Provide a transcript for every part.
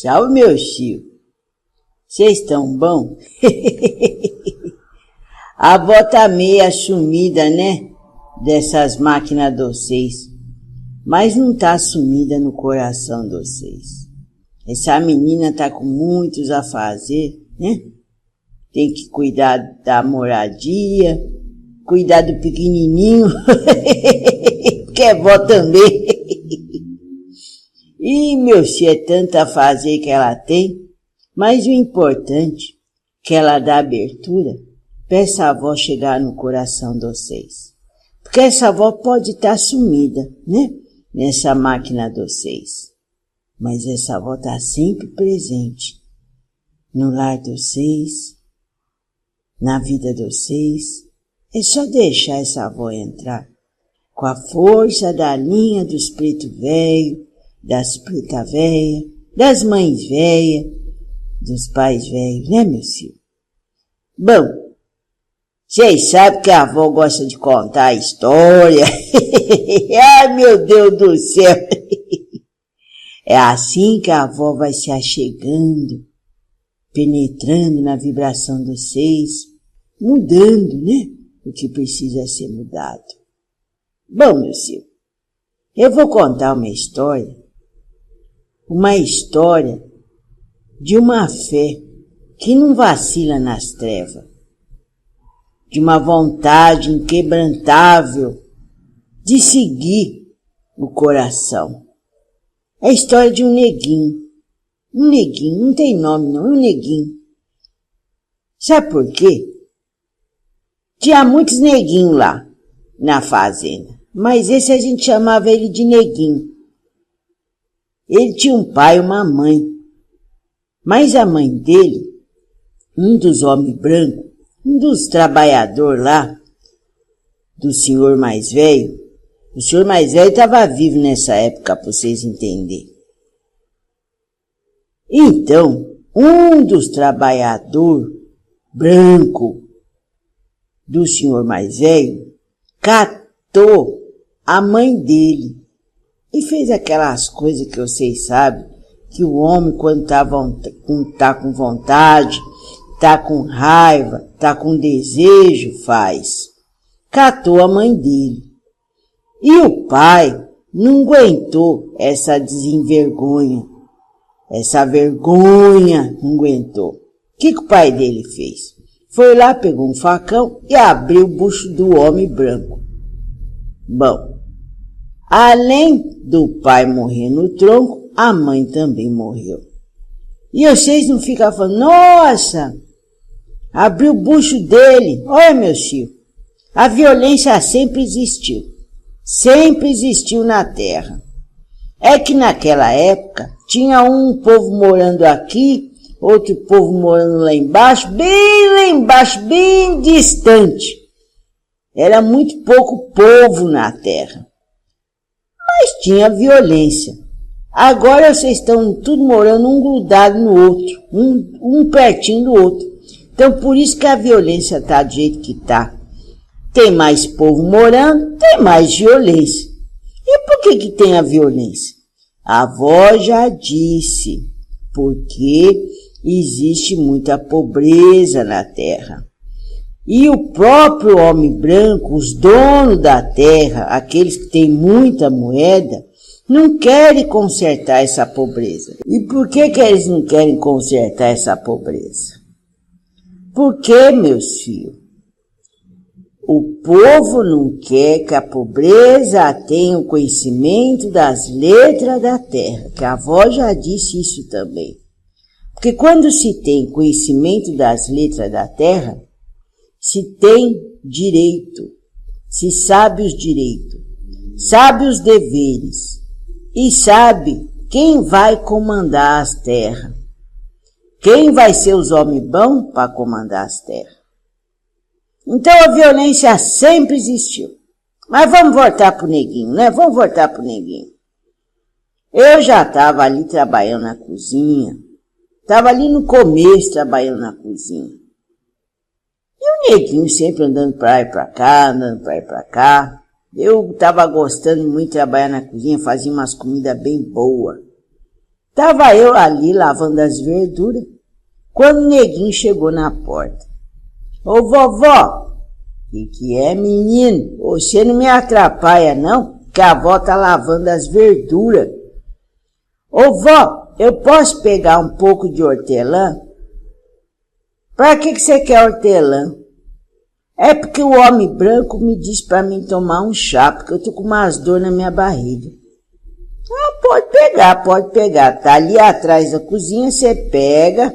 Salve, meu tio. Vocês estão bom? A avó tá meio sumida, né? Dessas máquinas de vocês. Mas não tá sumida no coração de vocês. Essa menina tá com muitos a fazer, né? Tem que cuidar da moradia, cuidar do pequenininho, que é vó também. E, meu filho, é tanta a fazer que ela tem, mas o importante que ela dá abertura para essa avó chegar no coração de vocês. Porque essa avó pode estar sumida, né? Nessa máquina de vocês. Mas essa avó está sempre presente no lar de vocês, na vida de vocês. É só deixar essa avó entrar com a força da linha dos preto velho, das preta velha, das mães velhas, dos pais velhos, né, meu filho? Bom, vocês sabem que a avó gosta de contar a história. Ai, meu Deus do céu. É assim que a avó vai se achegando, penetrando na vibração de vocês, mudando, né? O que precisa ser mudado. Bom, meu filho, eu vou contar uma história de uma fé que não vacila nas trevas, de uma vontade inquebrantável de seguir o coração. É a história de um neguinho, não tem nome não, é um neguinho. Sabe por quê? Tinha muitos neguinhos lá na fazenda, mas esse a gente chamava ele de neguinho. Ele tinha um pai e uma mãe, mas a mãe dele, um dos homens brancos, um dos trabalhadores lá, do senhor mais velho, o senhor mais velho estava vivo nessa época, para vocês entenderem. Então, um dos trabalhadores branco do senhor mais velho catou a mãe dele e fez aquelas coisas que vocês sabem, que o homem quando tá com vontade, tá com raiva, tá com desejo, faz. Catou a mãe dele. E o pai não aguentou essa desenvergonha, essa vergonha, não aguentou. O que o pai dele fez? Foi lá, pegou um facão e abriu o bucho do homem branco. Bom, além do pai morrer no tronco, a mãe também morreu. E vocês não ficam falando, nossa, abriu o bucho dele. Olha, meu filho, a violência sempre existiu na terra. É que naquela época tinha um povo morando aqui, outro povo morando lá embaixo, bem distante. Era muito pouco povo na terra. Mas tinha violência. Agora vocês estão tudo morando um grudado no outro, um pertinho do outro. Então por isso que a violência está do jeito que está. Tem mais povo morando, tem mais violência. E por que tem a violência? A avó já disse, porque existe muita pobreza na terra. E o próprio homem branco, os donos da terra, aqueles que têm muita moeda, não querem consertar essa pobreza. E por que eles não querem consertar essa pobreza? Porque, meus filhos, o povo não quer que a pobreza tenha o conhecimento das letras da terra, que a avó já disse isso também. Porque quando se tem conhecimento das letras da terra, se tem direito, se sabe os direitos, sabe os deveres e sabe quem vai comandar as terras. Quem vai ser os homens bons para comandar as terras. Então a violência sempre existiu. Mas vamos voltar pro neguinho, né? Vamos voltar pro neguinho. Eu já estava ali trabalhando na cozinha. Estava ali no começo trabalhando na cozinha. E o neguinho sempre andando pra lá e pra cá, andando pra lá e pra cá. Eu estava gostando muito de trabalhar na cozinha, fazia umas comidas bem boas. Tava eu ali lavando as verduras, quando o neguinho chegou na porta. Ô vovó, que é, menino? Você não me atrapalha não, que a avó tá lavando as verduras. Ô vó, eu posso pegar um pouco de hortelã? Pra que você quer hortelã? É porque o homem branco me disse pra mim tomar um chá, porque eu tô com umas dor na minha barriga. Ah, pode pegar. Tá ali atrás da cozinha, você pega,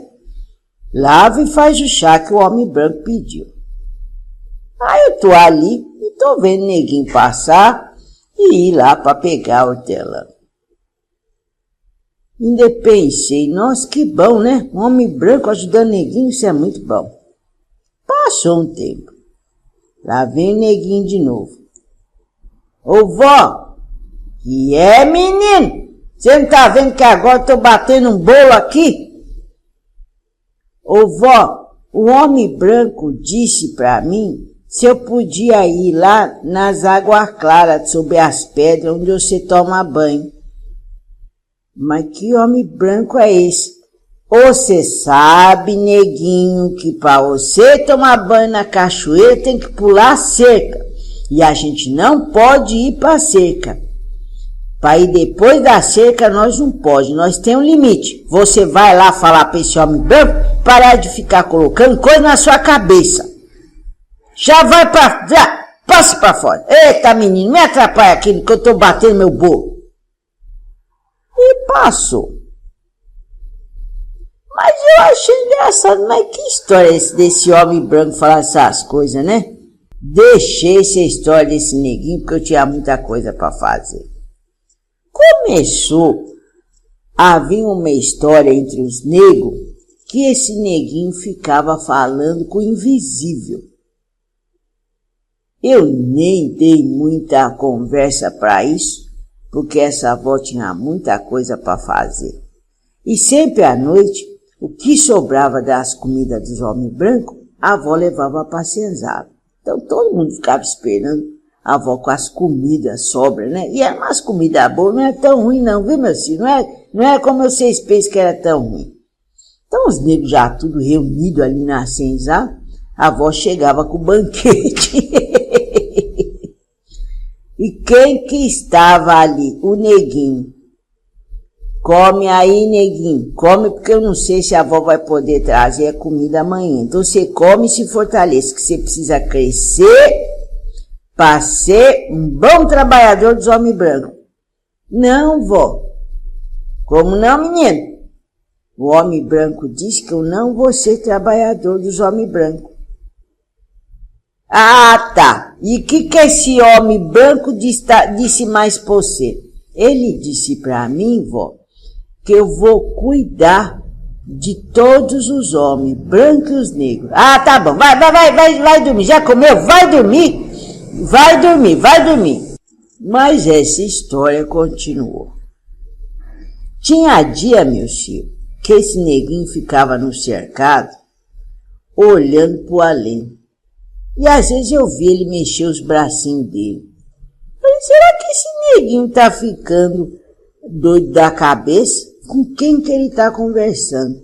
lava e faz o chá que o homem branco pediu. Aí eu tô ali e tô vendo o neguinho passar e ir lá pra pegar a hortelã. Ainda pensei, nossa, que bom, né? Um homem branco ajudando o neguinho, isso é muito bom. Passou um tempo. Lá vem o neguinho de novo. Ô vó, que é, menino? Você não tá vendo que agora eu tô batendo um bolo aqui? Ô vó, o homem branco disse pra mim se eu podia ir lá nas águas claras, sob as pedras, onde você toma banho. Mas que homem branco é esse? Você sabe, neguinho, que para você tomar banho na cachoeira tem que pular a cerca. E a gente não pode ir para a cerca. Para ir depois da cerca nós não pode, nós temos um limite. Você vai lá falar para esse homem branco parar de ficar colocando coisa na sua cabeça. Já passe para fora. Eita, menino, me atrapalha aqui que eu estou batendo meu bolo. E passou. Mas eu achei engraçado, mas que história é esse desse homem branco falar essas coisas, né? Deixei essa história desse neguinho porque eu tinha muita coisa para fazer. Começou a vir uma história entre os negros que esse neguinho ficava falando com o invisível. Eu nem dei muita conversa para isso, porque essa avó tinha muita coisa para fazer. E sempre à noite, o que sobrava das comidas dos homens brancos, a avó levava para a senzala. Então todo mundo ficava esperando a avó com as comidas sobras, né? E eram umas comidas boas, não é tão ruim não, viu, meu filho? Não é como vocês pensam que era tão ruim. Então os negros já tudo reunido ali na senzala, a avó chegava com o banquete. E quem que estava ali? O neguinho. Come aí, neguinho. Come porque eu não sei se a avó vai poder trazer a comida amanhã. Então você come e se fortaleça, que você precisa crescer para ser um bom trabalhador dos homens brancos. Não, vó. Como não, menino? O homem branco disse que eu não vou ser trabalhador dos homens brancos. Ah, tá. E o que esse homem branco disse mais pra você? Ele disse pra mim, vó, que eu vou cuidar de todos os homens, brancos e os negros. Ah, tá bom. Vai dormir. Já comeu? Vai dormir. Vai dormir. Mas essa história continuou. Tinha dia, meu filho, que esse neguinho ficava no cercado, olhando pro além. E às vezes eu vi ele mexer os bracinhos dele. Falei, será que esse neguinho tá ficando doido da cabeça? Com quem que ele tá conversando?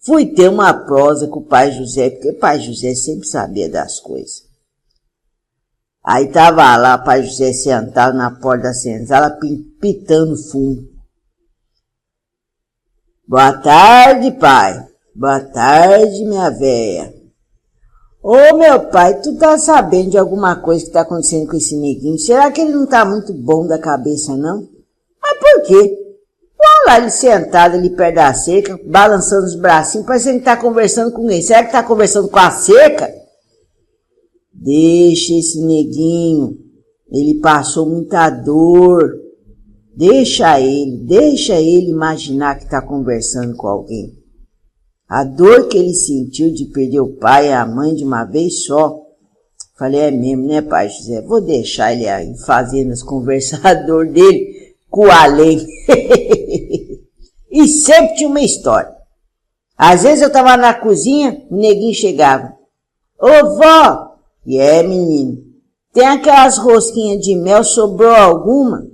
Fui ter uma prosa com o pai José, porque o pai José sempre sabia das coisas. Aí tava lá o pai José sentado na porta da senzala, pitando fumo. Boa tarde, pai. Boa tarde, minha véia. Ô, meu pai, tu tá sabendo de alguma coisa que tá acontecendo com esse neguinho? Será que ele não tá muito bom da cabeça, não? Mas por quê? Olha lá ele sentado ali perto da cerca, balançando os bracinhos, parece que ele tá conversando com ele. Será que tá conversando com a cerca? Deixa esse neguinho, ele passou muita dor. Deixa ele imaginar que tá conversando com alguém. A dor que ele sentiu de perder o pai e a mãe de uma vez só. Falei, é mesmo, né, pai José? Vou deixar ele aí fazendo as conversador dele com o além. E sempre tinha uma história. Às vezes eu tava na cozinha, o neguinho chegava. Ô, vó! E menino, tem aquelas rosquinhas de mel, sobrou alguma?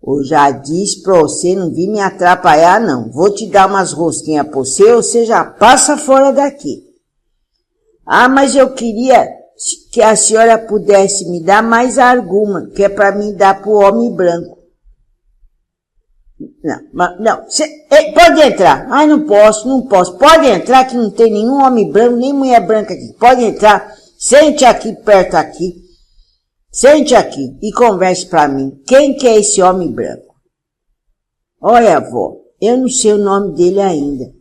Eu já disse pra você não vir me atrapalhar, não. Vou te dar umas rosquinhas pra você já passa fora daqui. Ah, mas eu queria que a senhora pudesse me dar mais alguma, que é pra mim dar pro homem branco. Não, pode entrar. Ai, não posso. Pode entrar que não tem nenhum homem branco, nem mulher branca aqui. Pode entrar. Sente aqui, perto aqui. Sente aqui e converse pra mim. Quem que é esse homem branco? Olha, avó, eu não sei o nome dele ainda,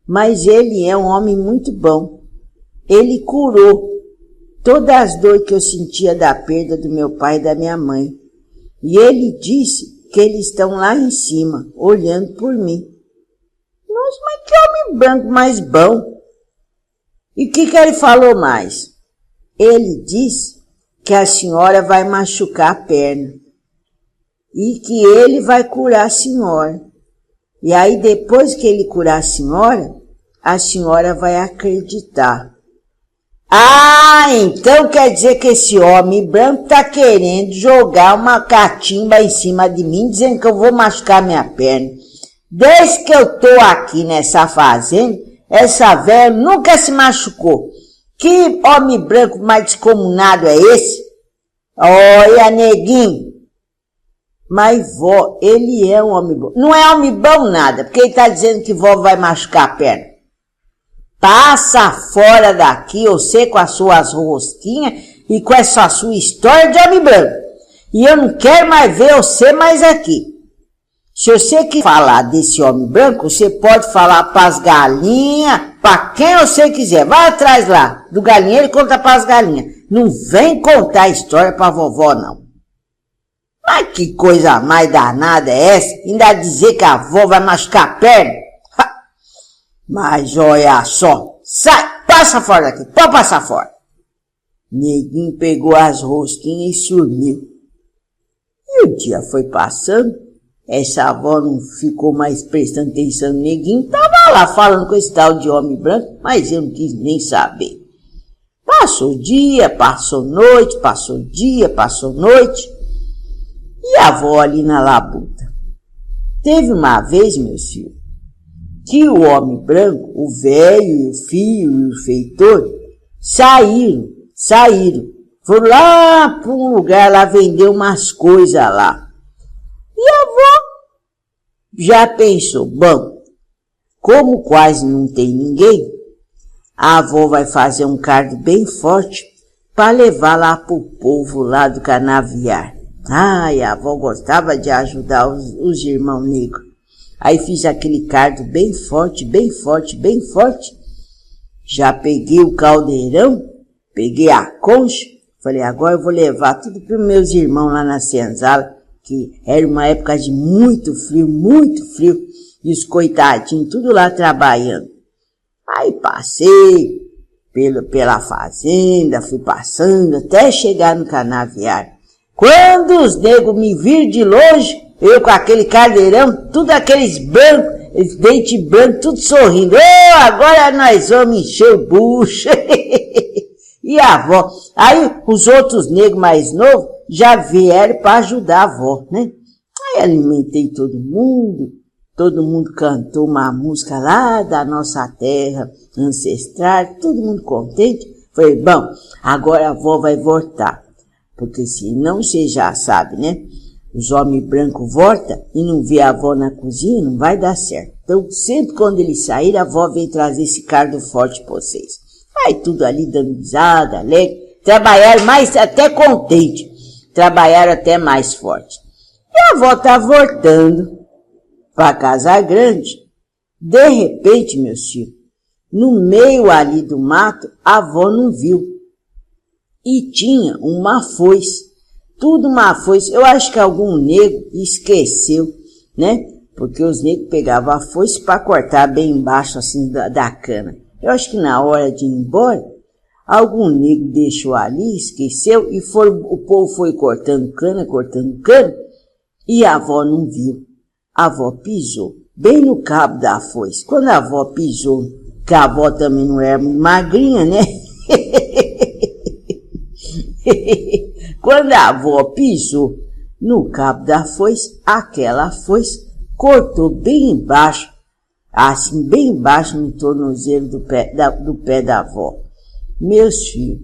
mas ele é um homem muito bom. Ele curou todas as dores que eu sentia da perda do meu pai e da minha mãe. E ele disse que eles estão lá em cima, olhando por mim. Nossa, mas que homem branco mais bom! E o que ele falou mais? Ele disse que a senhora vai machucar a perna e que ele vai curar a senhora. E aí, depois que ele curar a senhora vai acreditar. Ah, então quer dizer que esse homem branco tá querendo jogar uma catimba em cima de mim, dizendo que eu vou machucar minha perna. Desde que eu tô aqui nessa fazenda, essa velha nunca se machucou. Que homem branco mais descomunado é esse? Olha, neguinho. Mas vó, ele é um homem bom. Não é homem bom nada, porque ele tá dizendo que vó vai machucar a perna. Passa fora daqui, você com as suas rosquinhas e com essa sua história de homem branco. E eu não quero mais ver você mais aqui. Se você quer falar desse homem branco, você pode falar pras galinhas, pra quem você quiser. Vai atrás lá, do galinheiro e conta pras galinhas. Não vem contar a história pra vovó, não. Mas que coisa mais danada é essa? Ainda dizer que a avó vai machucar a perna? Mas olha só, sai, passa fora daqui, pode passar fora. Neguinho pegou as rosquinhas e sumiu. E o dia foi passando, essa avó não ficou mais prestando atenção no neguinho, tava lá falando com esse tal de homem branco, mas eu não quis nem saber. Passou dia, passou noite, passou dia, passou noite, e a avó ali na labuta. Teve uma vez, meus filhos, que o homem branco, o velho e o filho e o feitor, saíram. Foram lá para um lugar lá vender umas coisas lá. E a avó já pensou, bom, como quase não tem ninguém, a avó vai fazer um cardo bem forte para levar lá pro povo lá do canaviar. Ai, a avó gostava de ajudar os irmãos negros. Aí fiz aquele cardo bem forte. Já peguei o caldeirão, peguei a concha. Falei, agora eu vou levar tudo para os meus irmãos lá na senzala, que era uma época de muito frio. E os coitadinhos tudo lá trabalhando. Aí passei pela fazenda, fui passando até chegar no canaviar. Quando os negros me viram de longe, eu com aquele caldeirão, tudo aqueles brancos, dente branco, tudo sorrindo. Oh, agora nós vamos encher o bucho. E a avó? Aí os outros negros mais novos já vieram para ajudar a avó, né? Aí alimentei todo mundo cantou uma música lá da nossa terra ancestral, todo mundo contente. Falei, bom, agora a avó vai voltar, porque senão você já sabe, né? Os homens brancos voltam e não vê a avó na cozinha, não vai dar certo. Então, sempre quando eles saírem, a avó vem trazer esse cardo forte para vocês. Aí tudo ali dando risada, alegre. Trabalharam mais, até contente. Trabalharam até mais forte. E a avó tá voltando para Casa Grande. De repente, meus filhos, no meio ali do mato, a avó não viu. E tinha uma foice. Tudo uma foice. Eu acho que algum negro esqueceu, né? Porque os negros pegavam a foice para cortar bem embaixo, assim, da cana. Eu acho que na hora de ir embora, algum negro deixou ali, esqueceu, e o povo foi cortando cana, e a avó não viu. A avó pisou bem no cabo da foice. Quando a avó pisou, que a avó também não era muito magrinha, né? Quando a avó pisou No cabo da foice, aquela foice cortou bem embaixo, assim, bem embaixo no tornozelo do pé da avó. Meus filhos,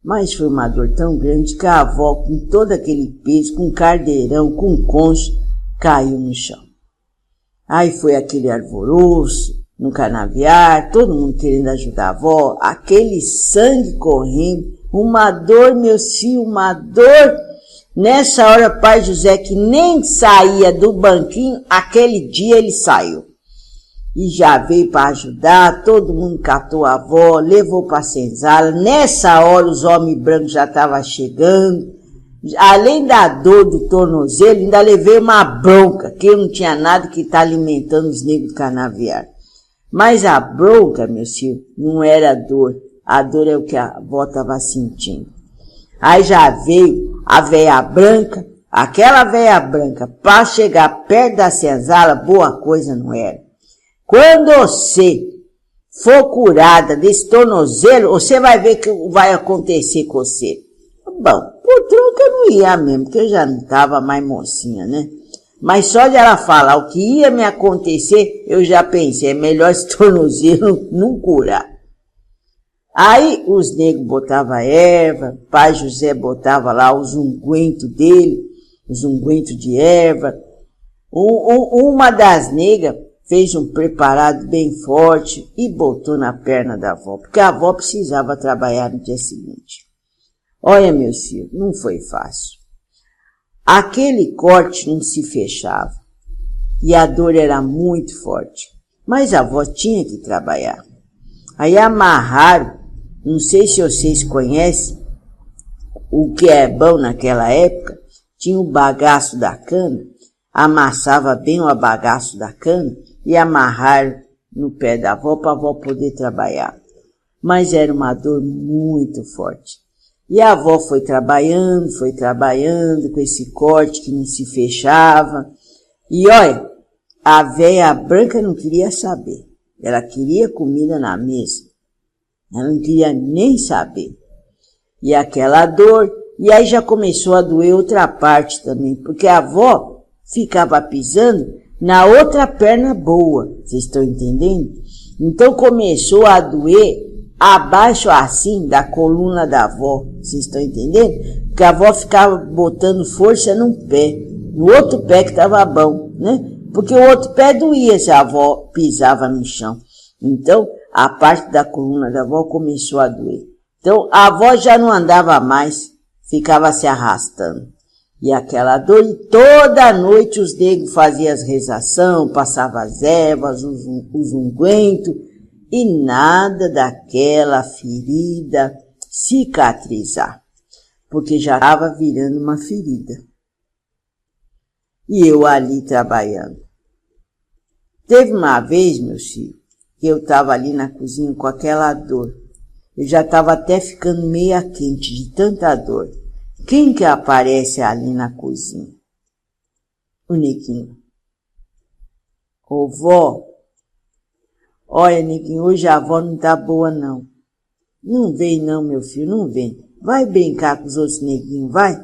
mas foi uma dor tão grande que a avó, com todo aquele peso, com cardeirão, com concho, caiu no chão. Aí foi aquele alvoroço no canavial, todo mundo querendo ajudar a avó, aquele sangue correndo, uma dor, meus filhos, uma dor. Nessa hora, pai José, que nem saía do banquinho, aquele dia ele saiu. E já veio para ajudar, todo mundo catou a avó, levou para a senzala. Nessa hora, os homens brancos já estavam chegando. Além da dor do tornozelo, ainda levei uma bronca, que eu não tinha nada que estar alimentando os negros do canavial. Mas a bronca, meu filho, não era dor. A dor é o que a avó estava sentindo. Aí já veio a véia branca, aquela véia branca, para chegar perto da senzala, boa coisa não era. Quando você for curada desse tornozelo, você vai ver o que vai acontecer com você. Bom, por tronco eu não ia mesmo, porque eu já não estava mais mocinha, né? Mas só de ela falar o que ia me acontecer, eu já pensei, é melhor esse tornozelo não curar. Aí os negros botavam erva, pai José botava lá os ungüentos dele, os ungüentos de erva. Uma das negras fez um preparado bem forte e botou na perna da avó, porque a avó precisava trabalhar no dia seguinte. Olha, meus filhos, não foi fácil. Aquele corte não se fechava e a dor era muito forte, mas a avó tinha que trabalhar. Aí amarraram, não sei se vocês conhecem o que é bom naquela época, tinha o bagaço da cana, amassava bem o bagaço da cana e amarraram no pé da avó para a avó poder trabalhar. Mas era uma dor muito forte. E a avó foi trabalhando com esse corte que não se fechava. E olha, a véia branca não queria saber. Ela queria comida na mesa. Ela não queria nem saber. E aquela dor, e aí já começou a doer outra parte também, porque a avó ficava pisando na outra perna boa, vocês estão entendendo? Então começou a doer abaixo assim da coluna da avó, vocês estão entendendo? Porque a avó ficava botando força num pé, no outro pé que estava bom, né? Porque o outro pé doía se a avó pisava no chão. Então a parte da coluna da avó começou a doer. Então a avó já não andava mais, ficava se arrastando. E aquela dor, e toda noite os negros faziam as rezações, passavam as ervas, os ungüentos, e nada daquela ferida cicatrizar, porque já estava virando uma ferida. E eu ali trabalhando. Teve uma vez, meus filhos, que eu estava ali na cozinha com aquela dor. Eu já estava até ficando meia quente de tanta dor. Quem que aparece ali na cozinha? O neguinho. Ô, vó, olha, neguinho, hoje a avó não tá boa, não. Não vem, não, meu filho, não vem. Vai brincar com os outros neguinhos, vai.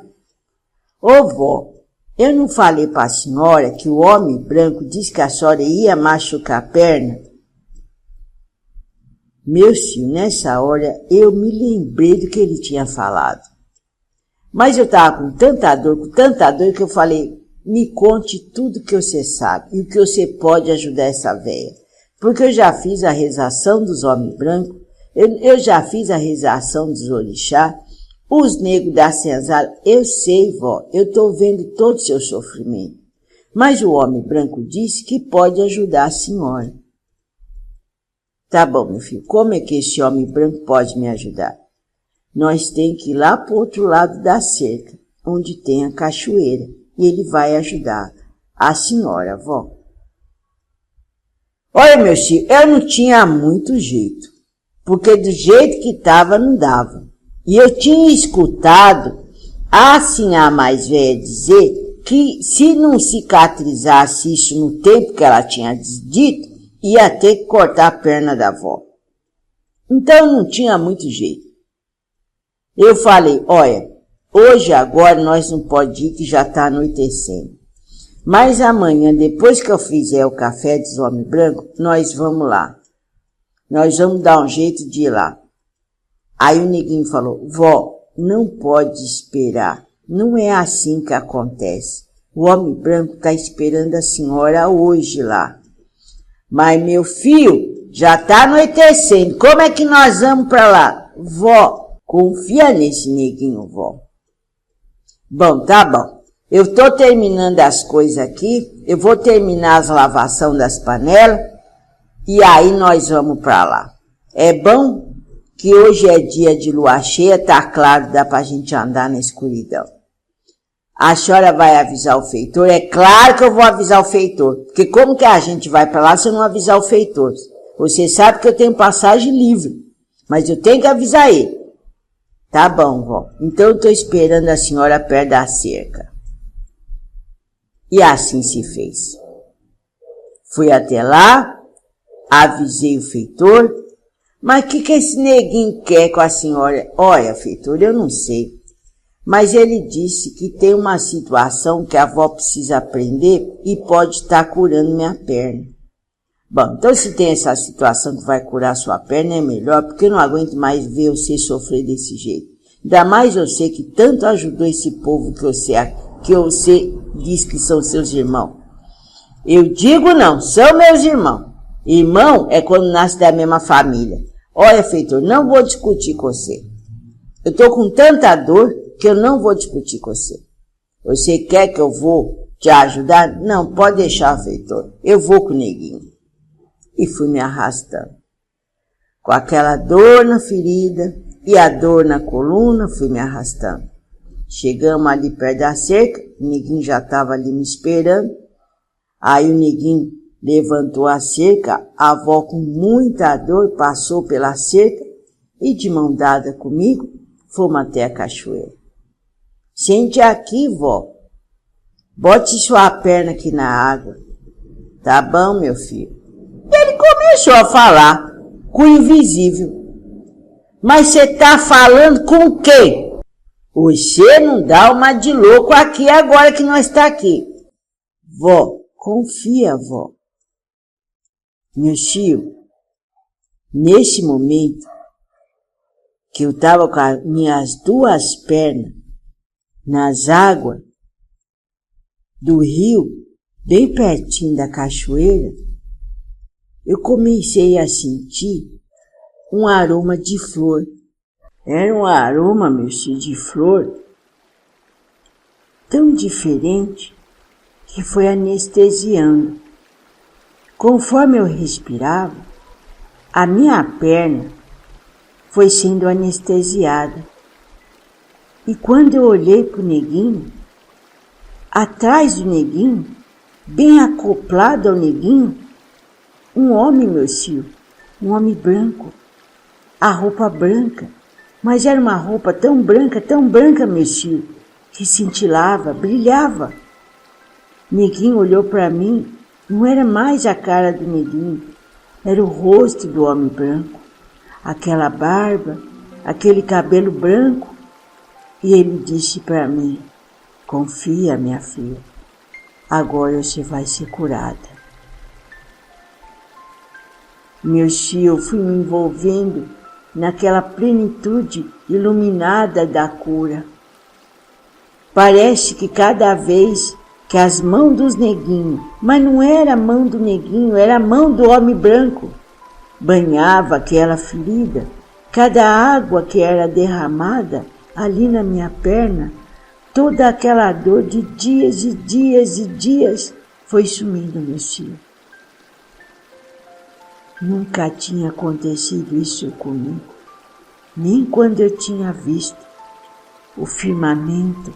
Ô, vó, eu não falei pra senhora que o homem branco disse que a senhora ia machucar a perna? Meu filho, nessa hora eu me lembrei do que ele tinha falado. Mas eu estava com tanta dor, que eu falei, me conte tudo que você sabe e o que você pode ajudar essa véia. Porque eu já fiz a rezação dos homens brancos, eu já fiz a rezação dos orixás, os negros da senzala, eu sei, vó, eu estou vendo todo o seu sofrimento. Mas o homem branco disse que pode ajudar a senhora. Tá bom, meu filho, como é que esse homem branco pode me ajudar? Nós temos que ir lá para o outro lado da cerca, onde tem a cachoeira, e ele vai ajudar a senhora, vó. Olha, meu filho, eu não tinha muito jeito, porque do jeito que estava não dava. E eu tinha escutado a senhora mais velha dizer que se não cicatrizasse isso no tempo que ela tinha dito, ia ter que cortar a perna da avó. Então não tinha muito jeito. Eu falei, olha, Hoje, agora, nós não pode ir que já está anoitecendo. Mas amanhã, depois que eu fizer o café dos homens brancos, nós vamos lá. Nós vamos dar um jeito de ir lá. Aí o neguinho falou, vó, não pode esperar. Não é assim que acontece. O homem branco está esperando a senhora hoje lá. Mas meu filho, já está anoitecendo. Como é que nós vamos para lá? Vó, confia nesse neguinho, vó. Bom, tá bom. Eu estou terminando as coisas aqui. Eu vou terminar as lavação das panelas. E aí nós vamos para lá. É bom que hoje é dia de lua cheia, tá claro, dá pra gente andar na escuridão. A senhora vai avisar o feitor? É claro que eu vou avisar o feitor. Porque como que a gente vai para lá se eu não avisar o feitor? Você sabe que eu tenho passagem livre, mas eu tenho que avisar ele. Tá bom, vó. Então eu tô esperando a senhora perto da cerca. E assim se fez. Fui até lá, avisei o feitor. Mas o que esse neguinho quer com a senhora? Olha, feitor, eu não sei. Mas ele disse que tem uma situação que a avó precisa aprender e pode estar curando minha perna. Bom, então se tem essa situação que vai curar sua perna, é melhor, porque eu não aguento mais ver você sofrer desse jeito. Ainda mais você que tanto ajudou esse povo que você diz que são seus irmãos. Eu digo não, são meus irmãos. Irmão é quando nasce da mesma família. Olha, feitor, não vou discutir com você. Eu tô com tanta dor que eu não vou discutir com você. Você quer que eu vou te ajudar? Não, pode deixar, feitor. Eu vou com o neguinho. E fui me arrastando. Com aquela dor na ferida e a dor na coluna, fui me arrastando. Chegamos ali perto da cerca, o neguinho já estava ali me esperando. Aí o neguinho levantou a cerca, a avó com muita dor passou pela cerca e de mão dada comigo, fomos até a cachoeira. Sente aqui, vó. Bote sua perna aqui na água. Tá bom, meu filho. Ele começou a falar com o invisível. Mas você tá falando com quem? Você não dá uma de louco aqui agora que nós tá aqui. Vó, confia, vó. Meu tio, nesse momento que eu tava com as minhas duas pernas nas águas do rio, bem pertinho da cachoeira, eu comecei a sentir um aroma de flor. Era um aroma, meu filho, de flor tão diferente que foi anestesiando. Conforme eu respirava, a minha perna foi sendo anestesiada. E quando eu olhei para o neguinho, atrás do neguinho, bem acoplado ao neguinho, um homem, meu filho, um homem branco, a roupa branca, mas era uma roupa tão branca, meu filho, que cintilava, brilhava. O neguinho olhou para mim, não era mais a cara do neguinho, era o rosto do homem branco, aquela barba, aquele cabelo branco. E ele disse para mim, confia, minha filha, agora você vai ser curada. Meu filho, eu fui me envolvendo naquela plenitude iluminada da cura. Parece que cada vez que as mãos dos neguinhos, mas não era a mão do neguinho, era a mão do homem branco, banhava aquela ferida, cada água que era derramada ali na minha perna, toda aquela dor de dias e dias e dias foi sumindo, meu filho. Nunca tinha acontecido isso comigo, nem quando eu tinha visto o firmamento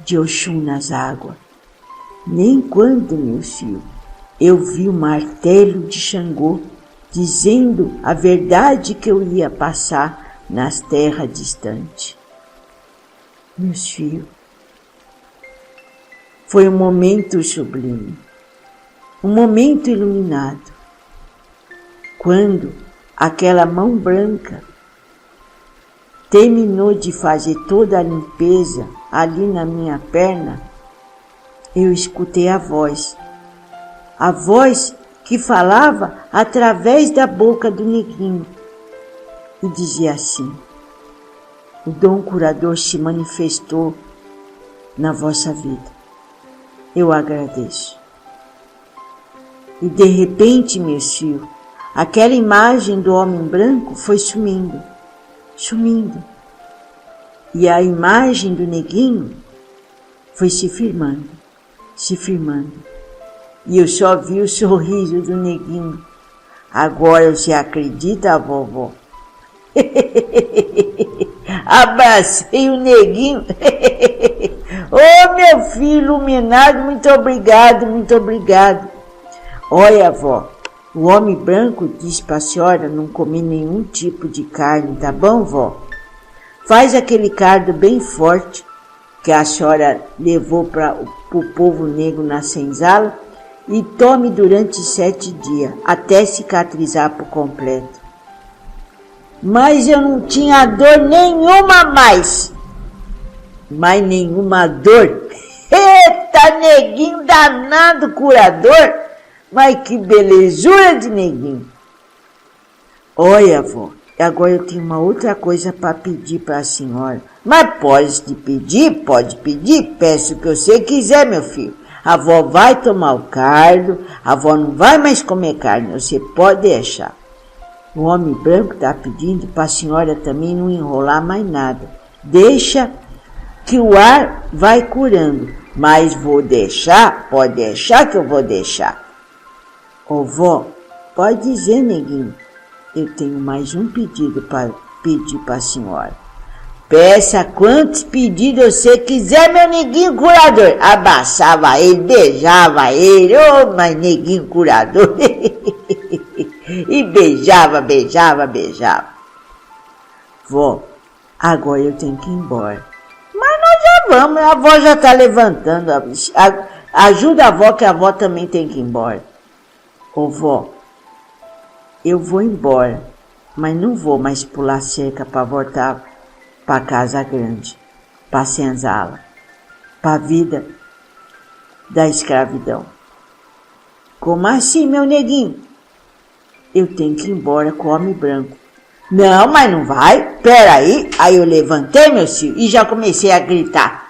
de Oxum nas águas, nem quando, meu filho, eu vi o martelo de Xangô dizendo a verdade que eu ia passar nas terras distantes. Meus filhos, foi um momento sublime, um momento iluminado, quando aquela mão branca terminou de fazer toda a limpeza ali na minha perna, eu escutei a voz que falava através da boca do neguinho e dizia assim: o dom curador se manifestou na vossa vida. Eu agradeço. E de repente, meus filhos, aquela imagem do homem branco foi sumindo. E a imagem do neguinho foi se firmando. E eu só vi o sorriso do neguinho. Agora você acredita, vovó? Abracei o neguinho. Ô, meu filho iluminado, muito obrigado. Olha, vó, o homem branco disse para a senhora não comer nenhum tipo de carne, tá bom, vó? Faz aquele caldo bem forte que a senhora levou para o povo negro na senzala e tome durante 7 dias, até cicatrizar por completo. Mas eu não tinha dor nenhuma mais. Mas nenhuma dor. Eita, neguinho danado, curador. Mas que belezura de neguinho. Olha, vó, agora eu tenho uma outra coisa para pedir para a senhora. Mas pode pedir, peço o que você quiser, meu filho. A avó vai tomar o caldo, a avó não vai mais comer carne, você pode deixar. O homem branco está pedindo para a senhora também não enrolar mais nada. Deixa que o ar vai curando, mas vou deixar, pode deixar que eu vou deixar. Ô vó, pode dizer, neguinho, eu tenho mais um pedido para pedir para a senhora. Peça quantos pedidos você quiser, meu neguinho curador. Abraçava ele, beijava ele, ô, mas neguinho curador. E beijava. Vó, agora eu tenho que ir embora. Mas nós já vamos, a avó já está levantando. Ajuda a avó, que a avó também tem que ir embora. Ô vó, eu vou embora, mas não vou mais pular cerca para voltar para casa grande, para a senzala, para a vida da escravidão. Como assim, meu neguinho? Eu tenho que ir embora com o homem branco. Não, mas não vai, peraí. Aí eu levantei, meu filho, e já comecei a gritar.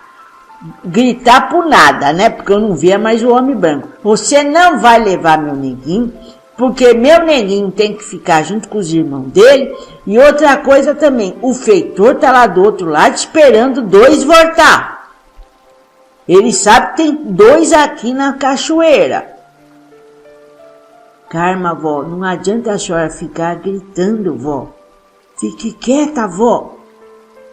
Gritar por nada, né? Porque eu não via mais o homem branco. Você não vai levar meu neguinho, porque meu neguinho tem que ficar junto com os irmãos dele. E outra coisa também, o feitor tá lá do outro lado esperando 2 voltar. Ele sabe que tem 2 aqui na cachoeira. Calma, vó, não adianta a senhora ficar gritando, vó. Fique quieta, vó.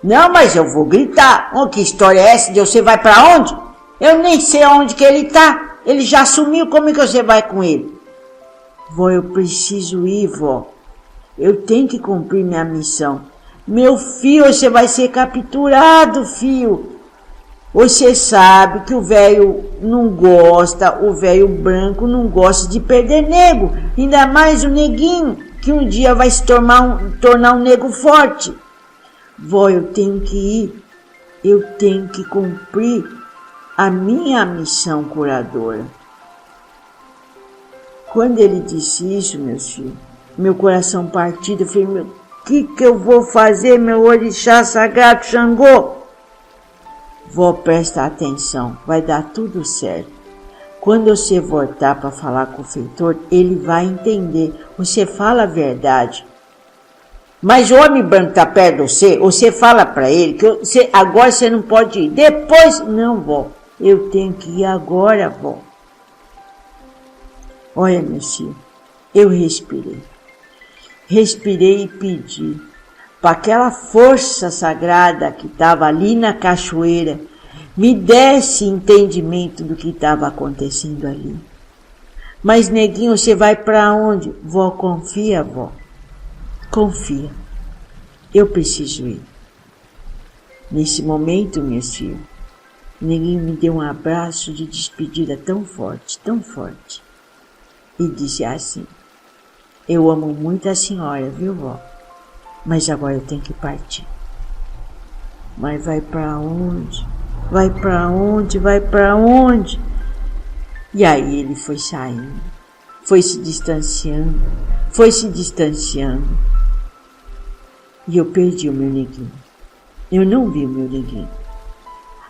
Não, mas eu vou gritar. Oh, que história é essa? Você vai para onde? Eu nem sei onde que ele tá. Ele já sumiu, como é que você vai com ele? Vó, eu preciso ir, vó. Eu tenho que cumprir minha missão. Meu filho, você vai ser capturado, filho. Você sabe que o velho não gosta, o velho branco não gosta de perder nego. Ainda mais o neguinho, que um dia vai se tornar um nego forte. Vó, eu tenho que ir. Eu tenho que cumprir a minha missão curadora. Quando ele disse isso, meus filhos, meu coração partido, eu falei, o que eu vou fazer, meu orixá sagrado Xangô? Vó, presta atenção, vai dar tudo certo. Quando você voltar para falar com o feitor, ele vai entender. Você fala a verdade. Mas o homem branco está perto de você fala para ele que agora você não pode ir. Depois, não, vó, eu tenho que ir agora, vó. Olha, meu filho, eu respirei e pedi para aquela força sagrada que estava ali na cachoeira me desse entendimento do que estava acontecendo ali. Mas, neguinho, você vai para onde? Vó, confia, vó. Confia. Eu preciso ir. Nesse momento, meus filhos, o neguinho me deu um abraço de despedida tão forte, e disse assim, eu amo muito a senhora, viu, vó? Mas agora eu tenho que partir. Mas vai para onde? Vai para onde? Vai para onde? E aí ele foi saindo, foi se distanciando, foi se distanciando. E eu perdi o meu neguinho. Eu não vi o meu neguinho.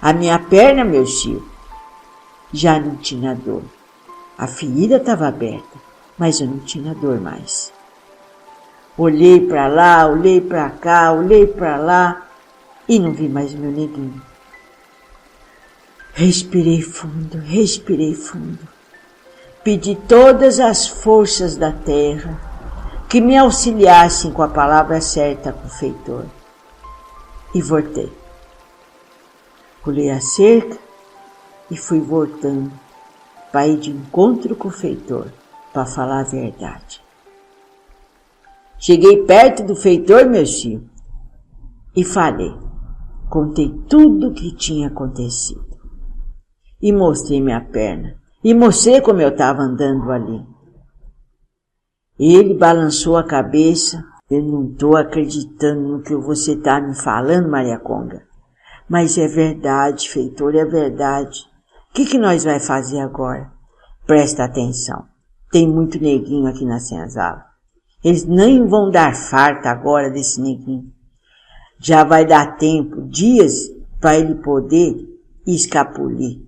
A minha perna, meu tio, já não tinha dor. A ferida estava aberta, mas eu não tinha dor mais. Olhei para lá, olhei para cá, olhei para lá e não vi mais o meu neguinho. Respirei fundo, respirei fundo. Pedi todas as forças da terra que me auxiliassem com a palavra certa com o feitor. E voltei. Pulei a cerca e fui voltando para ir de encontro com o feitor, para falar a verdade. Cheguei perto do feitor, meu tio, e falei. Contei tudo o que tinha acontecido. E mostrei minha perna. E mostrei como eu estava andando ali. Ele balançou a cabeça. Eu não estou acreditando no que você está me falando, Maria Conga. Mas é verdade, feitor, é verdade. O que nós vai fazer agora? Presta atenção. Tem muito neguinho aqui na senzala. Eles nem vão dar farta agora desse neguinho. Já vai dar tempo, dias, para ele poder escapulir.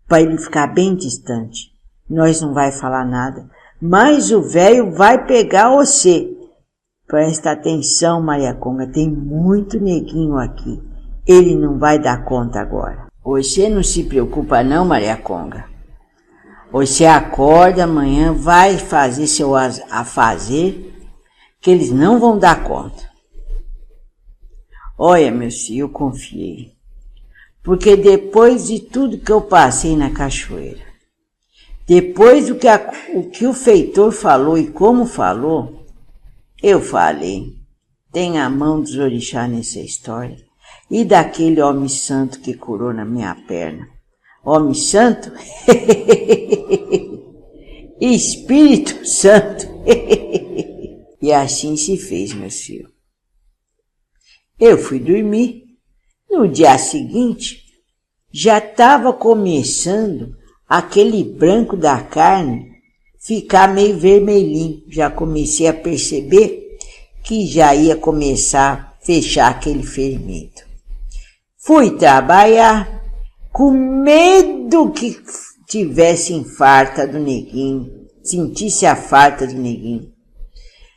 Para ele ficar bem distante. Nós não vai falar nada. Mas o velho vai pegar você. Presta atenção, Maria Conga. Tem muito neguinho aqui. Ele não vai dar conta agora. Você não se preocupa não, Maria Conga. Você acorda amanhã, vai fazer seu afazer, que eles não vão dar conta. Olha, meu filho, eu confiei. Porque depois de tudo que eu passei na cachoeira, depois do que o feitor falou e como falou, eu falei, tem a mão dos orixás nessa história e daquele homem santo que curou na minha perna. Homem santo? Espírito Santo. E assim se fez, meu filho. Eu fui dormir. No dia seguinte, já estava começando aquele branco da carne ficar meio vermelhinho. Já comecei a perceber que já ia começar a fechar aquele fermento. Fui trabalhar com medo que tivesse infarta do neguinho, sentisse a farta do neguinho.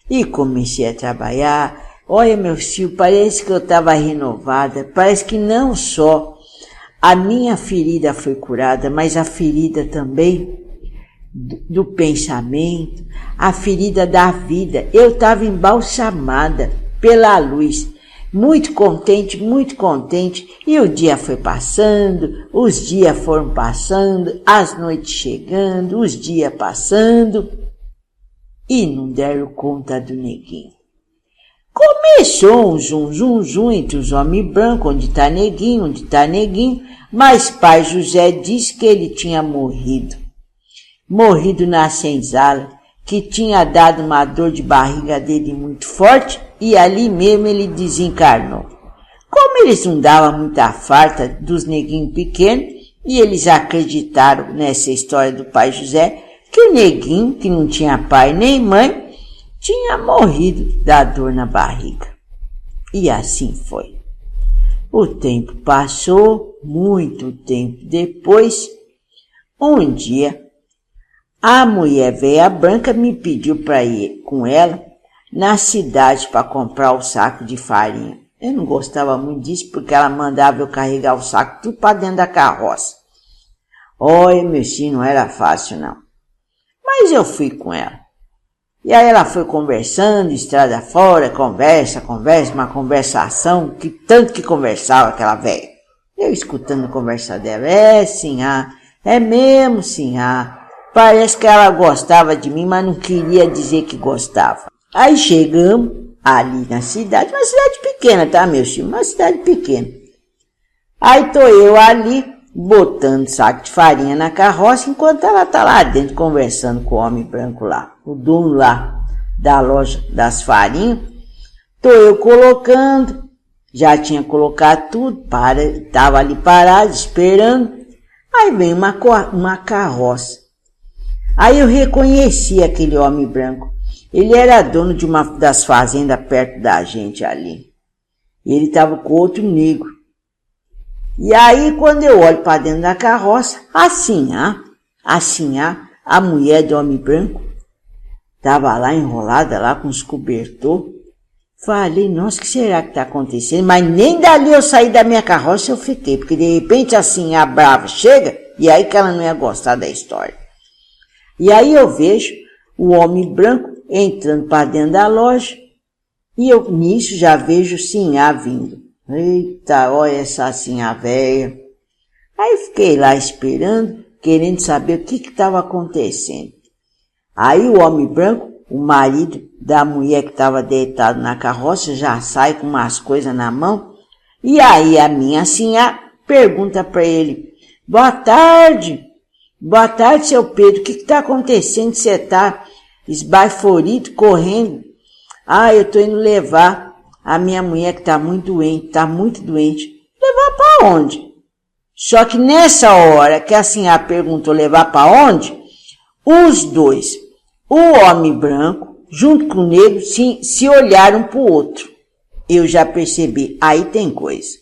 E comecei a trabalhar. Olha, meu filho, parece que eu estava renovada, parece que não só a minha ferida foi curada, mas a ferida também do pensamento, a ferida da vida. Eu estava embalsamada pela luz, muito contente, e o dia foi passando, os dias foram passando, as noites chegando, os dias passando, e não deram conta do neguinho. Começou um zum entre os homens brancos, onde tá neguinho, mas pai José disse que ele tinha morrido na senzala, que tinha dado uma dor de barriga dele muito forte e ali mesmo ele desencarnou. Como eles não davam muita farta dos neguinhos pequenos e eles acreditaram nessa história do pai José, que o neguinho, que não tinha pai nem mãe, tinha morrido da dor na barriga. E assim foi. O tempo passou, muito tempo depois, um dia, a mulher velha branca me pediu para ir com ela na cidade para comprar o saco de farinha. Eu não gostava muito disso porque ela mandava eu carregar o saco tudo para dentro da carroça. Olha, meu filho, não era fácil não. Mas eu fui com ela. E aí ela foi conversando, estrada fora, conversa, uma conversação, que tanto que conversava aquela velha. Eu escutando a conversa dela, é mesmo sim, parece que ela gostava de mim, mas não queria dizer que gostava. Aí chegamos ali na cidade, uma cidade pequena, tá, meu filho? Uma cidade pequena. Aí tô eu ali, botando saco de farinha na carroça, enquanto ela tá lá dentro conversando com o homem branco lá, o dono lá da loja das farinhas. Tô eu colocando Já tinha colocado tudo, estava ali parado, esperando. Aí vem uma carroça. Aí eu reconheci aquele homem branco. Ele era dono de uma das fazendas perto da gente ali. Ele estava com outro negro. E aí, quando eu olho para dentro da carroça, a mulher do homem branco estava lá enrolada, lá com os cobertor. Falei, nossa, o que será que está acontecendo? Mas nem dali eu saí da minha carroça eu fiquei, porque de repente assim a brava chega e aí que ela não ia gostar da história. E aí eu vejo o homem branco entrando para dentro da loja e eu nisso já vejo Sinhá vindo. Eita, olha essa Sinhá velha. Aí fiquei lá esperando, querendo saber o que estava acontecendo. Aí o homem branco, o marido da mulher que estava deitado na carroça, já sai com umas coisas na mão. E aí a minha Sinhá pergunta para ele, boa tarde, seu Pedro, o que está acontecendo? Você está esbaforido, correndo? Ah, eu estou indo levar a minha mulher que está muito doente. Levar para onde? Só que nessa hora que a Sinhá perguntou levar para onde, os dois, o homem branco, junto com o negro, se olharam para o outro. Eu já percebi, aí tem coisa.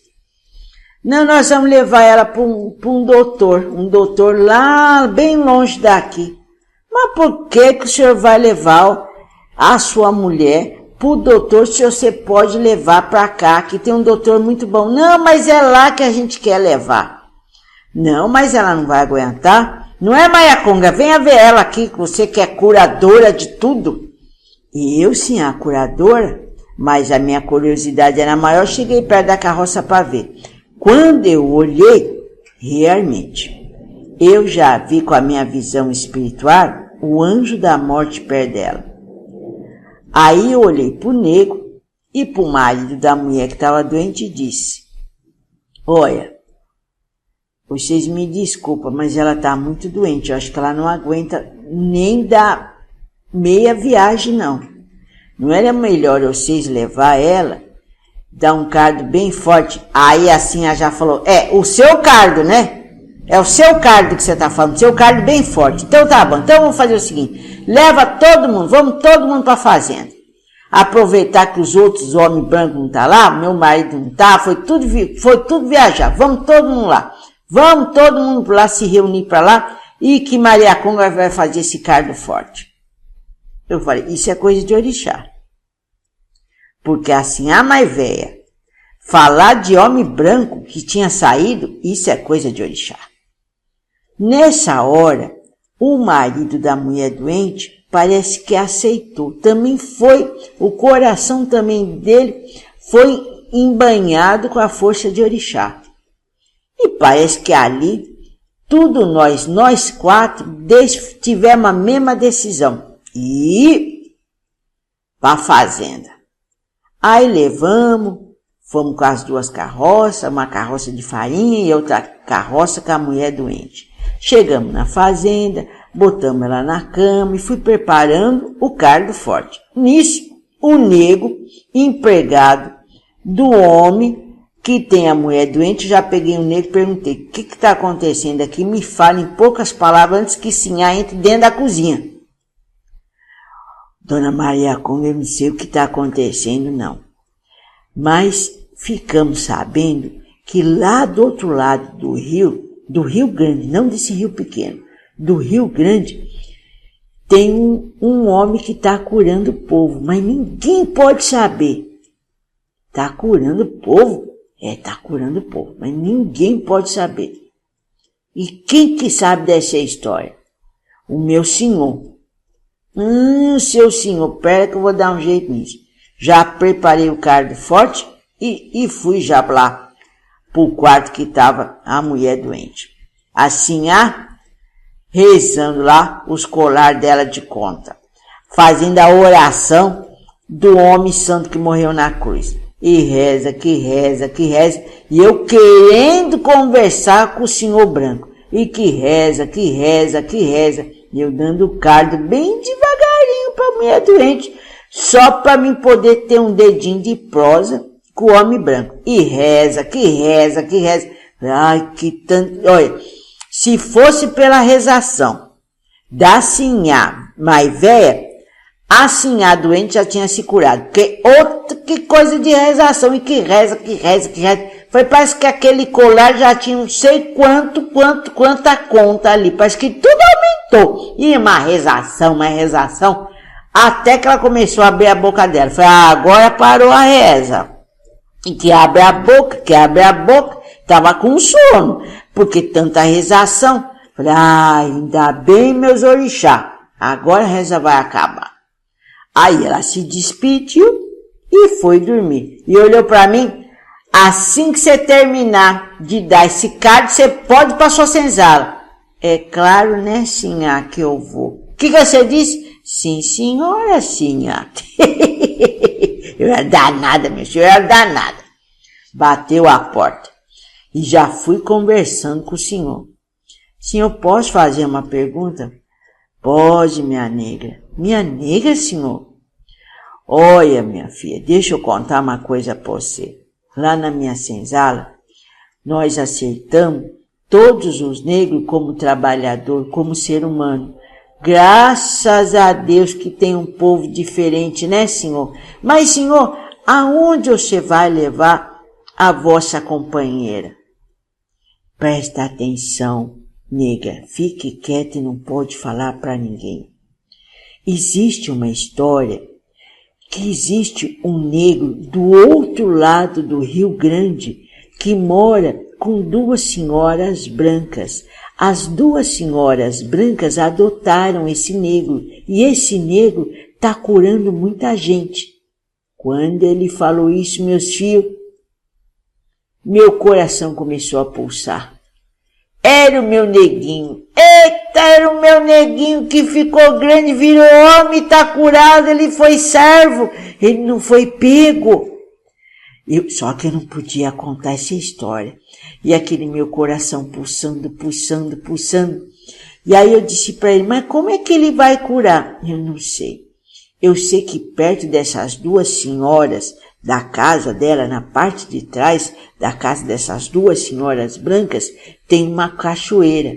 Não, nós vamos levar ela para um doutor lá bem longe daqui. Mas por que o senhor vai levar a sua mulher para o doutor se você pode levar para cá, que tem um doutor muito bom? Não, mas é lá que a gente quer levar. Não, mas ela não vai aguentar. Não é, Maiaconga? Venha ver ela aqui, que você que é curadora de tudo. E eu sim, a curadora, mas a minha curiosidade era maior, cheguei perto da carroça para ver. Quando eu olhei, realmente, eu já vi com a minha visão espiritual o anjo da morte perto dela. Aí eu olhei pro negro e pro marido da mulher que estava doente e disse, olha, vocês me desculpam, mas ela está muito doente, eu acho que ela não aguenta nem dar meia viagem, não. Não era melhor vocês levar ela, dar um cardo bem forte? Aí assim ela já falou, o seu cardo, né? É o seu cardo que você está falando, seu cardo bem forte. Então tá bom, então vamos fazer o seguinte, leva todo mundo, vamos todo mundo para a fazenda. Aproveitar que os outros homens brancos não estão lá, meu marido não está, foi tudo viajar, vamos todo mundo lá. Vamos todo mundo lá se reunir para lá e que Maiaconga vai fazer esse cardo forte. Eu falei, isso é coisa de orixá. Porque assim, a mais velha, falar de homem branco que tinha saído, isso é coisa de orixá. Nessa hora, o marido da mulher doente parece que aceitou. Também o coração também dele foi embanhado com a força de orixá. E parece que ali, tudo nós quatro, tivemos a mesma decisão. E para a fazenda. Aí fomos com as duas carroças, uma carroça de farinha e outra carroça com a mulher doente. Chegamos na fazenda, botamos ela na cama e fui preparando o cardo forte. Nisso, o negro, empregado do homem, que tem a mulher doente, já peguei o negro e perguntei, o que está acontecendo aqui? Me fala em poucas palavras antes que Sinhá entre dentro da cozinha. Dona Maiaconga, eu não sei o que está acontecendo, não. Mas ficamos sabendo que lá do outro lado do Rio Grande, não desse rio pequeno, do Rio Grande, tem um homem que está curando o povo, mas ninguém pode saber. Está curando o povo? Está curando o povo, mas ninguém pode saber. E quem que sabe dessa história? O meu senhor. Seu senhor, pera que eu vou dar um jeito nisso. Já preparei o cardo forte e fui já lá pro quarto que estava a mulher doente. Assim, rezando lá os colares dela de conta, fazendo a oração do homem santo que morreu na cruz. E reza, e eu querendo conversar com o senhor branco. E que reza. E eu dando o cardo bem devagarinho para a mulher doente, só para mim poder ter um dedinho de prosa com o homem branco. E reza, que reza, que reza. Ai, que tanto... Olha, se fosse pela rezação da sinhá mais velha, a sinhá doente já tinha se curado. Porque que coisa de rezação. E que reza, que reza, que reza. Foi, parece que aquele colar já tinha não sei quanta conta ali. Parece que tudo aumentou. E uma rezação. Até que ela começou a abrir a boca dela. Falei, agora parou a reza. E que abre a boca. Tava com sono. Porque tanta rezação. Falei, ainda bem, meus orixá. Agora a reza vai acabar. Aí ela se despediu e foi dormir. E olhou para mim, assim que você terminar de dar esse card, você pode ir para sua senzala. É claro, né, sinhá, que eu vou. O que você disse? Sim, senhora, sinhá. Eu era danada, meu senhor, eu era danada. Bateu a porta e já fui conversando com o senhor. Senhor, posso fazer uma pergunta? Pode, minha negra. Minha negra, senhor? Olha, minha filha, deixa eu contar uma coisa pra você. Lá na minha senzala, nós aceitamos todos os negros como trabalhador, como ser humano. Graças a Deus que tem um povo diferente, né, senhor? Mas, senhor, aonde você vai levar a vossa companheira? Presta atenção, nega, fique quieta e não pode falar para ninguém. Existe uma história que existe um negro do outro lado do Rio Grande que mora com duas senhoras brancas. As duas senhoras brancas adotaram esse negro e esse negro tá curando muita gente. Quando ele falou isso, meus filhos, meu coração começou a pulsar. Era o meu neguinho. Eita, era o meu neguinho que ficou grande, virou homem, tá curado, ele foi servo, ele não foi pego. Só que eu não podia contar essa história. E aquele meu coração pulsando. E aí eu disse para ele, mas como é que ele vai curar? Eu não sei. Eu sei que perto dessas duas senhoras, da casa dela, na parte de trás da casa dessas duas senhoras brancas, tem uma cachoeira.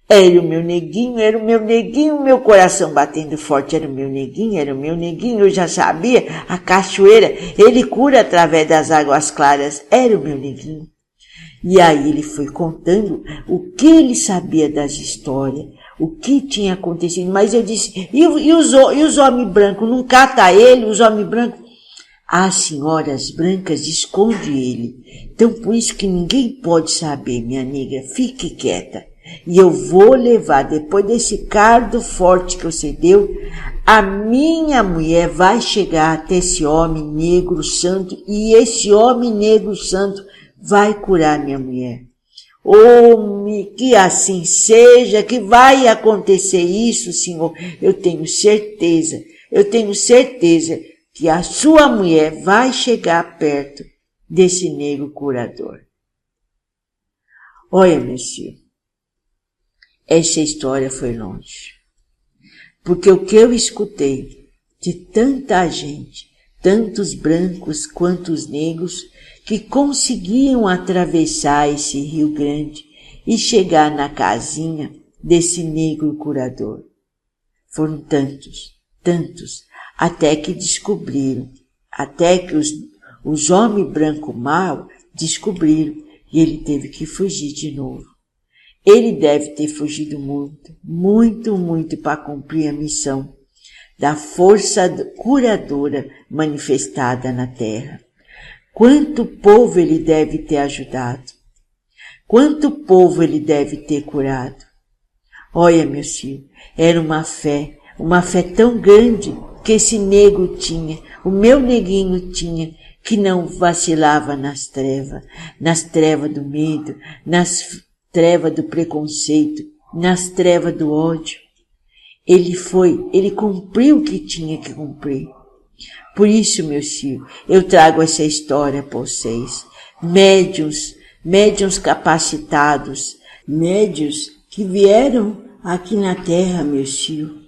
Era o meu neguinho, meu coração batendo forte, era o meu neguinho, eu já sabia, a cachoeira, ele cura através das águas claras, era o meu neguinho. E aí ele foi contando o que ele sabia das histórias, o que tinha acontecido, mas eu disse, e os homens brancos, não cata ele, os homens brancos? As senhoras brancas escondem ele. Então, por isso que ninguém pode saber, minha negra. Fique quieta. E eu vou levar, depois desse cardo forte que você deu, a minha mulher vai chegar até esse homem negro santo e esse homem negro santo vai curar minha mulher. Que assim seja, que vai acontecer isso, Senhor. Eu tenho certeza que a sua mulher vai chegar perto desse negro curador. Olha, meu filho, essa história foi longe. Porque o que eu escutei de tanta gente, tantos brancos quanto os negros, que conseguiam atravessar esse Rio Grande e chegar na casinha desse negro curador. Foram tantos, até que descobriram, até que os homens branco mal descobriram e ele teve que fugir de novo. Ele deve ter fugido muito para cumprir a missão da força curadora manifestada na terra. Quanto povo ele deve ter ajudado? Quanto povo ele deve ter curado? Olha, meu filho, era uma fé tão grande que esse negro tinha, o meu neguinho tinha, que não vacilava nas trevas do medo, nas trevas do preconceito, nas trevas do ódio. Ele cumpriu o que tinha que cumprir. Por isso, meus filhos, eu trago essa história para vocês. Médiuns capacitados, médiuns que vieram aqui na terra, meus filhos,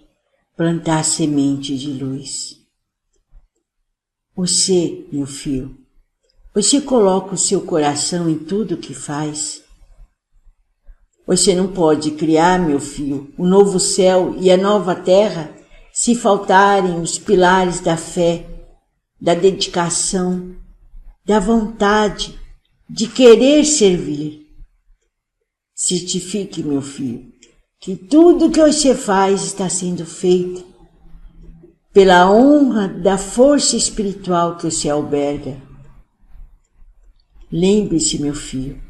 plantar semente de luz. Você, meu filho, Você coloca o seu coração em tudo que faz. Você não pode criar, meu filho, o novo céu e a nova terra se faltarem os pilares da fé, da dedicação, da vontade, de querer servir. Certifique, meu filho, que tudo que você faz está sendo feito pela honra da força espiritual que você alberga. Lembre-se, meu filho,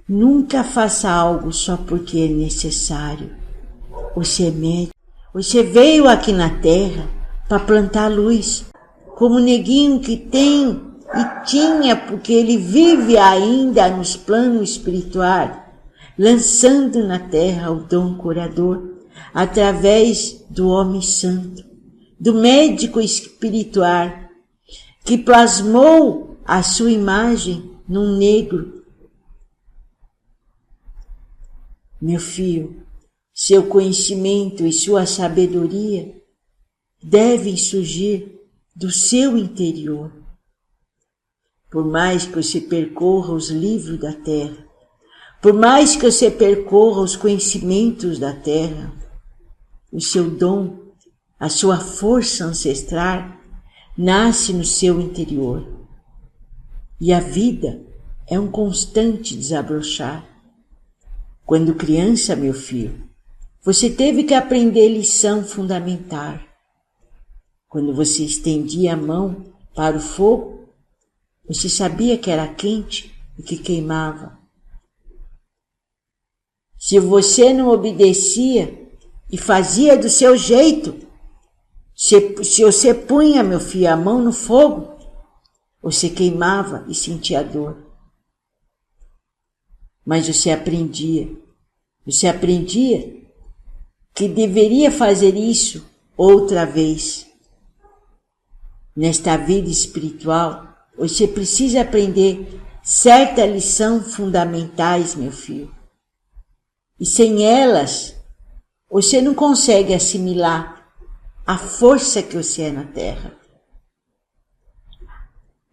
nunca faça algo só porque é necessário. Você é médico. Você veio aqui na terra para plantar luz, como o neguinho que tem e tinha, porque ele vive ainda nos planos espirituais, lançando na terra o dom curador, através do homem santo, do médico espiritual, que plasmou a sua imagem num negro. Meu filho, seu conhecimento e sua sabedoria devem surgir do seu interior. Por mais que você percorra os livros da terra, por mais que você percorra os conhecimentos da terra, o seu dom, a sua força ancestral, nasce no seu interior. E a vida é um constante desabrochar. Quando criança, meu filho, você teve que aprender lição fundamental. Quando você estendia a mão para o fogo, você sabia que era quente e que queimava. Se você não obedecia e fazia do seu jeito, se você punha, meu filho, a mão no fogo, você queimava e sentia dor. Mas você aprendia que deveria fazer isso outra vez. Nesta vida espiritual, você precisa aprender certas lições fundamentais, meu filho. E sem elas, você não consegue assimilar a força que você é na Terra.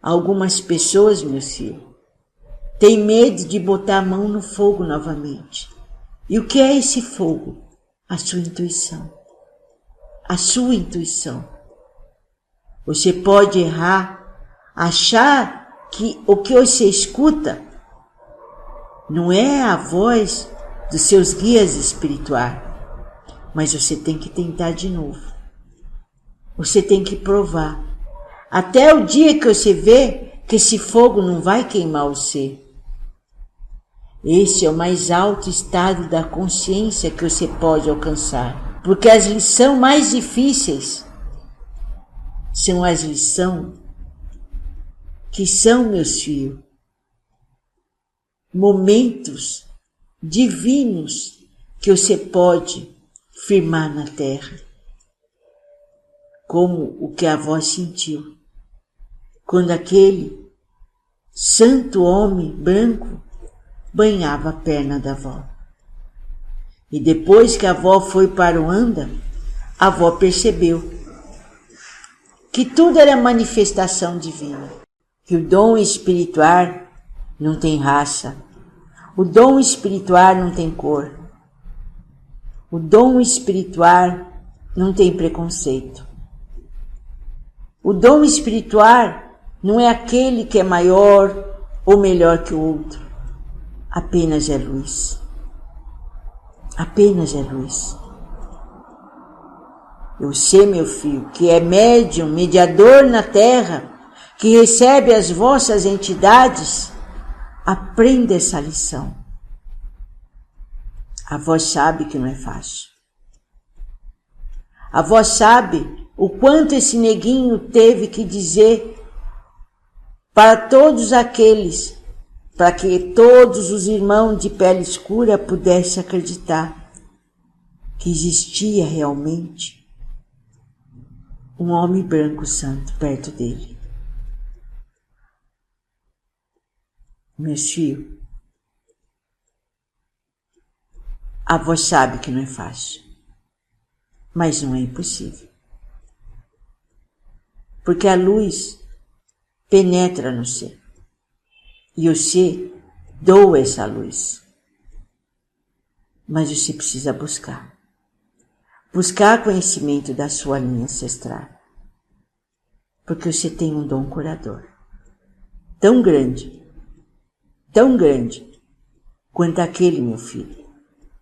Algumas pessoas, meu filho, têm medo de botar a mão no fogo novamente. E o que é esse fogo? A sua intuição. A sua intuição. Você pode errar, achar que o que você escuta não é a voz dos seus guias espirituais, mas você tem que tentar de novo. Você tem que provar. Até o dia que você vê que esse fogo não vai queimar você. Esse é o mais alto estado da consciência que você pode alcançar. Porque as lições mais difíceis são as lições que são, meus filhos, momentos divinos que você pode firmar na terra. Como o que a avó sentiu. Quando aquele santo homem branco banhava a perna da avó. E depois que a avó foi para o Anda, a avó percebeu que tudo era manifestação divina, que o dom espiritual não tem raça, o dom espiritual não tem cor, o dom espiritual não tem preconceito. O dom espiritual não é aquele que é maior ou melhor que o outro. Apenas é luz. Apenas é luz. Você, meu filho, que é médium, mediador na terra, que recebe as vossas entidades, aprenda essa lição. A voz sabe que não é fácil. A voz sabe o quanto esse neguinho teve que dizer para todos aqueles, para que todos os irmãos de pele escura pudessem acreditar que existia realmente um homem branco santo perto dele. Meus filhos, a voz sabe que não é fácil, mas não é impossível. Porque a luz penetra no ser. E você doa essa luz. Mas você precisa buscar. Buscar conhecimento da sua linha ancestral. Porque você tem um dom curador. Tão grande quanto aquele, meu filho,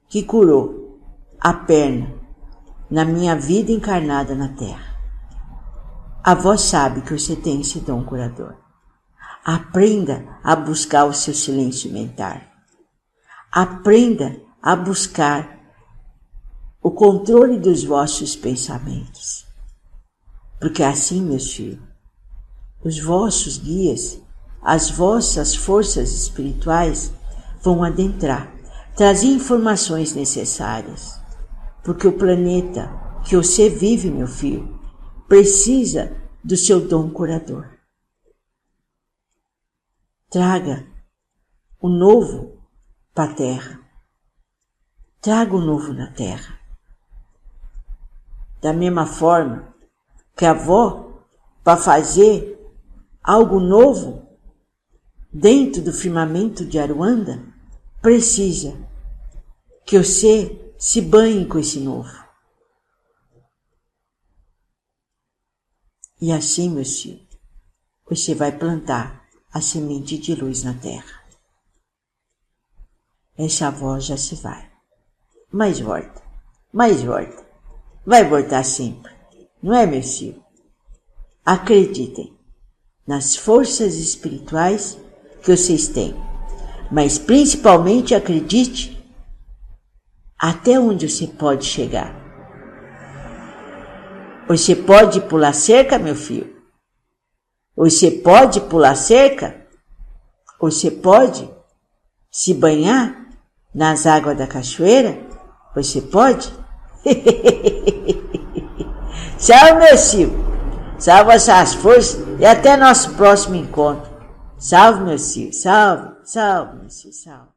que curou a perna na minha vida encarnada na Terra. A avó sabe que você tem esse dom curador. Aprenda a buscar o seu silêncio mental. Aprenda a buscar o controle dos vossos pensamentos. Porque assim, meus filhos, os vossos guias, as vossas forças espirituais vão adentrar, trazer informações necessárias. Porque o planeta que você vive, meu filho, precisa do seu dom curador. Traga o novo para a Terra. Traga o novo na Terra. Da mesma forma que a avó, para fazer algo novo dentro do firmamento de Aruanda, precisa que você se banhe com esse novo. E assim, meu filho, você vai plantar a semente de luz na Terra. Essa avó já se vai. Mas volta. Vai voltar sempre. Não é, meu filho? Acreditem nas forças espirituais que vocês têm. Mas principalmente acredite até onde você pode chegar. Você pode pular cerca, meu filho? Você pode pular cerca? Você pode se banhar nas águas da cachoeira? Você pode? Salve, meu filho. Salve essas forças e até nosso próximo encontro. Salve, meu filho. Salve, meu filho. Salve.